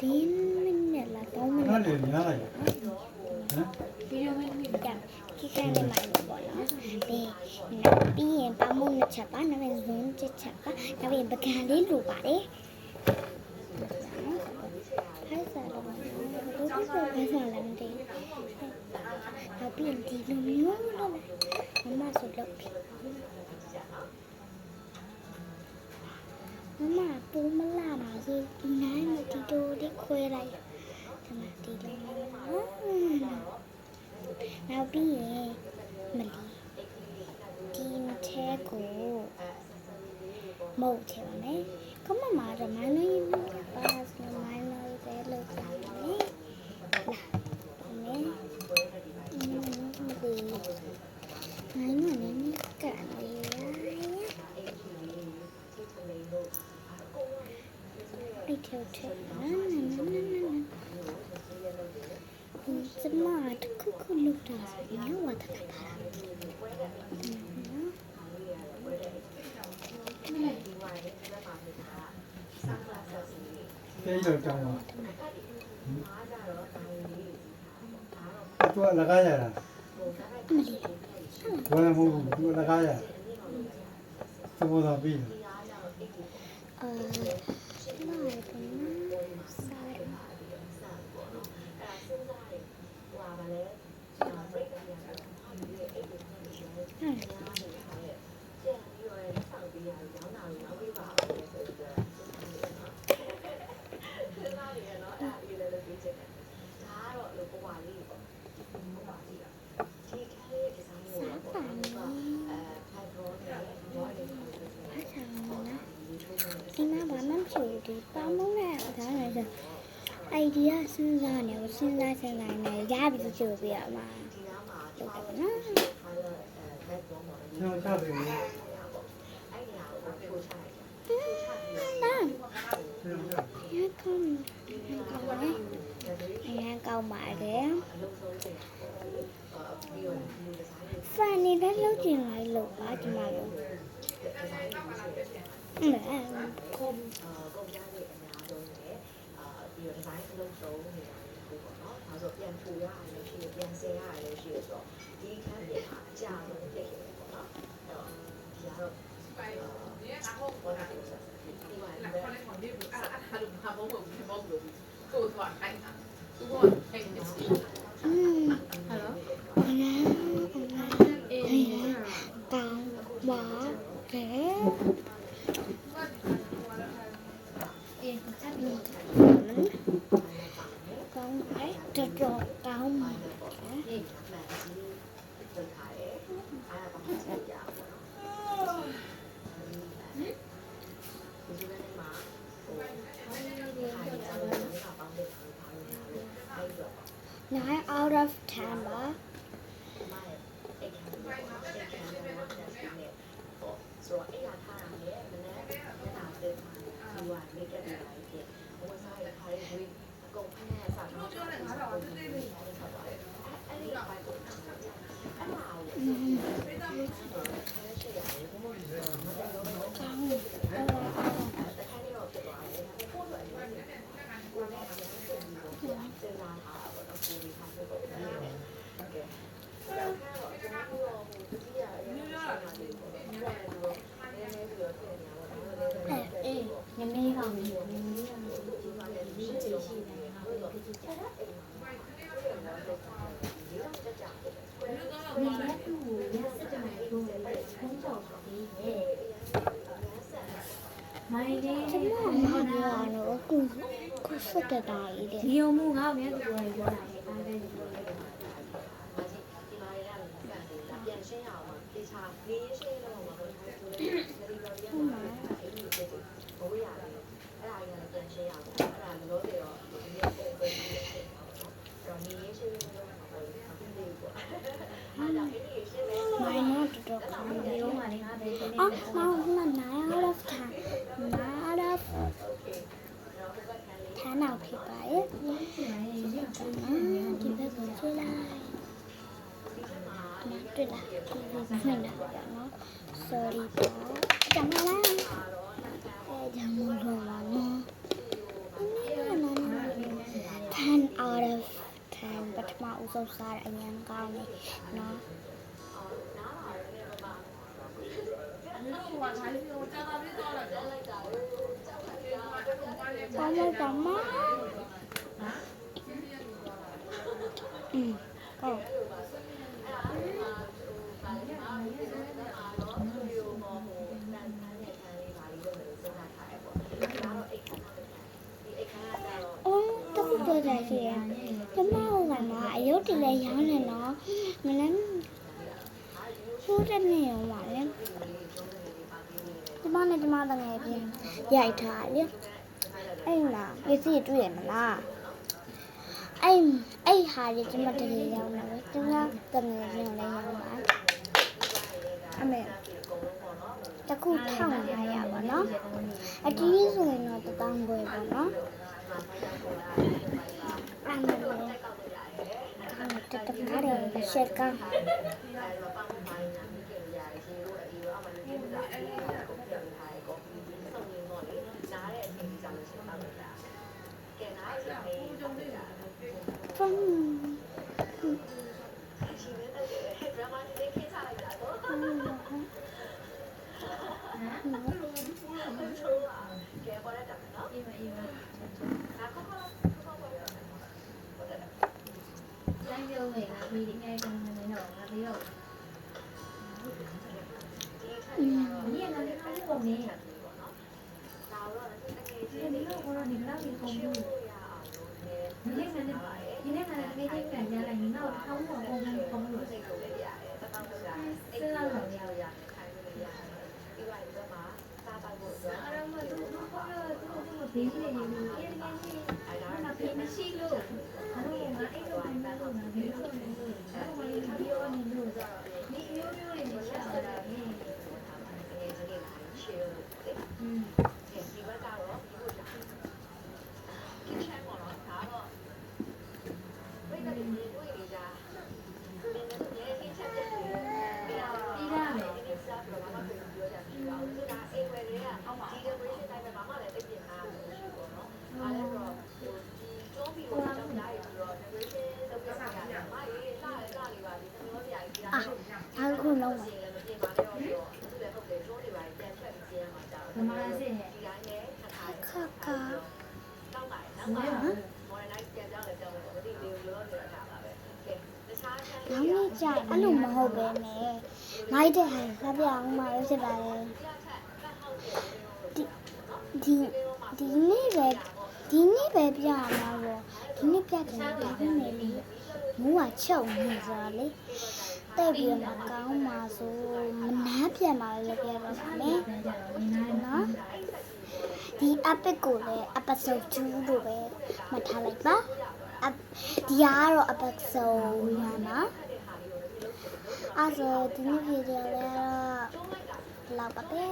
minute လား3 minute အဲ့လေများလိုက်ဟမ် ဗီဒီယိုမင်းကခိကလေးမှလို့ပေါ့နော်ပြီးရင်ပမိုးနှစ်ချက်ပါနောက်ပြီးဇွန်းချက်ချက်ပါနောက်ပြီးပကံလေးလိုပါတယ်ဖိုက်စားတော့တို့ကဖိုက်စားလာတယ်နောက်ပြီးဒီလိုမျိုးလို့မမဆိုလုပ်ပြီမမပူမလာပါစေဒီနိုင်မတီတိုလေးခွဲလိုက်ဒီမှာဒီလိုနောက်ပြီးရင်မလီဒီထဲကိုမုတ်ချင်ပါမယ်ကမမရမန်လေးပါစမိုင်းလေးပဲလို့ပြောမယ်လာမယ်ဒီနိုင်မနေကန်လေးဒီထဲထဲကျမတခုခုလုပ်တာမျိုးဝတ်တာကျေးဇူးတောင်းပါသူကလကားရတာဘယ်မှာသူလကားရသဘောသာပြီဒီပါမုန်းနဲ့ဒါနဲ့ဆိုအိုင်ဒီယာစဉ်းစားနေစဉ်းစားနေရပြီဆိုပြရမှာလုပ်တယ်နော်ကျွန်တော်ချတယ်နာရကောင်းပါတယ်ဖန်နေတဲ့လောက်ကျင်လိုက်လို့ပါဒီမှာလို့ကုန်ကြတဲ့အများဆုံးနဲ့ဒီဒီဇိုင်းအလုံးစုံနေတာကိုပေါ့နော်။ဒါဆိုပြန်ထူရတယ်လို့ရှိရင်ပြန်ဆင်ရတယ်လို့ရှိရဆိုတော့ဒီခန်းတွေကအကြဆုံးဖြစ်ခဲ့တယ်ပေါ့နော်။အဲ့တော့ဒီကတော့ဘောနာလို့ဆိုဒီမှာလည်းခေါင်းလေးကိုအားလုံးဟာဘောကိုဘောကိုကိုသွားခိုင်းတာ။သူကဟဲ့နေစီ။ဟယ်လို။အေးတောင်းပါခဲ့ကောင်းတယ်တော်ကောင်းပါဒီမှန်ကြီးတက်ထားတယ်အားပါဆက်ကြပါတော့ဒီလိုနဲ့မှာဟိုခိုင်းနေတယ်အားလုံးကပေါင်းတဲ့အားပါလို့အဲ့တော့ 9 out of 10ပါဆိုတော့အဲ့ဒါထားရမယ်မနေ့ကနားတဲ့ဒီဝါမိတ်ကလေးတွေဖြစ်ဘဝစားရထားတဲ့ဒီအကုန်ဖမ်းရစားတော့ပြောတယ်ငါတော့တိတိလေးအဲ့ဒီအပိုင်းကိုအဲ့ဒါကိုပေးတာလို့ရှိတယ်ရှိရတယ်ဘုံဘုံလေးမတော်တော့ဘူးကောင်းတယ်တခါလေးတော့ဖြစ်သွားတယ်ဒါပေမဲ့ပို့တော့အဲ့ဒီကိုလည်းအများကြီးစဉ်းစားထားတာပေါ့နော်ကိုယ်ထားဖို့ပေါ့နော်ဟုတ်ကဲ့အဲ့တော့ကျွန်တော်တို့ဟိုတတိယအရင်ကဆက်လာတယ်ပေါ့နော်အေးနည်းနည်းကောင်းပြီနည်းနည်းကောင်းပြီဒီမှာလည်းဒီချေရှိတယ်ငါတို့ပြည့်ချက်တာဒီလက်ကူရစတဲ့မယ်ကိုခုံးချောက်ပြီးရဲ့မိုင်းလေးကျွန်တော်မပြောတော့ခုစက်တာလေးတဲ့ဒီုံမှုငါ့ကိုလည်းပြောတယ်ပြောတာလေအားလည်းပြောတယ်ပြန်ရှင်းရအောင်တေချာလေးရှင်းတော့မှာပေါ့ဒါဆိုရင်ဒီလိုရမှာအဲ့ဒီဘိုးရတယ်အဲ့ဒါကြီးလည်းပြန်ရှင်းရအောင်အဲ့ဒါလောတယ်တော့ဒီရက်တဲ့ပဲရှင်းရအောင်တော့နေရှင်းလို့တော့အခုလေးပေါ့အဲ့ဒါအဲ့ဒီရှင်းလဲဆိုမိုင်းတော့တော်ကောင်းတယ်ရုံးမှလည်းငါပဲရှင်းနေအော်9 out of 10 9 out of 10နောက်ဖြစ်ပါရဲ့ဒီဘက်ကိုဆွဲလိုက်တွေ့လားဒီဖွင့်လာပြနော် sorry ပါကြမ်းလားအဲကြမ်းလို့ပါနော် စုပ်စားတဲ့အញ្ញံကောင်းနေနော် ကောင်းလိုက်ပါမကောင်းအော်တခုပြောကြရှိရင်ကျမတို့ကမှအယုတ်တလည်းရောင်းနေနော်မလည်းဆိုးတဲ့နေရောပါလေကျမနဲ့ကျမတငယ်ချင်းရိုက်ထားလေအဲ့မှာပစ္စည်းတွေ့ရမလားအဲ့ဟာကြီးကျမတကယ်ရောင်းတာပဲကျမတငယ်ချင်းလည်းရောင်းပါအမေတခု1500ပါနော်အတီးဆိုရင်တော့1000ပဲပေါ့နော်အဲ့မှာတက်ကားတယ်ရှက်ကားဖုန်းတိုင်းပြောဝင်ကပြီးဒီငယ်ကနေတော့ငါပြီးတော့ဒီကနေ့ကောင်းပုံနေဒီလိုကတော့ဒီလောက်ကြီးပုံလို့ဒီနေ့ကလည်းတကယ်ချင်းပြန်ကြလိုက်နေတော့ထောင်းပေါ်ပုံလို့စိတ်ကိုလည်းရတယ်တပေါင်းဆိုတာစိတ်လောက်တော့ရပြီးပါတော့မှစားပါဖို့အတွက်အဲ့တော့သူဘေးကြီးနေနေတယ်အဲ့ဒါကြီးမရှိလို့အဲ့တော့ငါအဲ့လိုပဲတော့ငါဒီလိုနေလို့အဲ့တော့ဒီလိုနေလို့ဒီမျိုးမျိုးလေးနေရှာတာဒီဘက်ကတော့ဒီလိုကြာခင်ချမ်းပေါ်တော့ဒါတော့ဝိတ်တယ်ဒီဝိတ်နေကြနည်းနည်းခင်ချမ်းတယ်ပြီးတာပဲဒီစားတော့ဘာမှပြောကြမရှိပါဘူးဆိုတာအိမ်ဝယ်တွေကဒီ decoration တိုင်းမှာဘာမှလည်းသိပြင်ထားမှာမရှိဘူးပေါ့နော်အားလည်းတော့ဒီကျောင်းပြီးတော့ကျောင်းသားတွေပြီးတော့ decoration လုပ်ပြတာကမရေးလာလေးပါဒီသမျိုးစရာကြီးဒါဆိုအားခုလုံးပါ လည်းမပြင်ပါနဲ့တော့သူလည်းဟုတ်တယ်ကျောင်းတွေပါပြန်ထွက်ပြီးကျင်းမှာကြာတယ်ဒီတိုင်းနဲ့ခါခါ တောက်ပါတယ်နောက်ပါမော်ဒန်လိုက်ပြန်ပြောင်းလဲပြောင်းလဲမသိသေးဘူးလို့ပြောတာပါပဲကဲတခြားချမ်း နောက်နေ့ကျအဲ့လိုမဟုတ်ပဲနဲ့နိုင်တဲ့ဟန်ဖပြအောင်မလို့ဖြစ်ပါတယ်ဒီနေ့ပဲပြရမှာပေါ့ဒီနေ့ပြတယ်ဒါပေမဲ့လေမူးကချုပ်နေဆိုတော့လေတဲ့ပြီးတော့ကောင်းမှာဆိုမနှမ်းပြန်ပါလေပြတော့ပါမယ်နော်ဒီ epic ကိုလည်း episode 2လို့ပဲမှတ်ထားလိုက်ပါဒီကတော့ episode 1ပါအဲ့ဆိုဒီနေ့ဗီဒီယိုလေးတော့လောက်ပါပဲ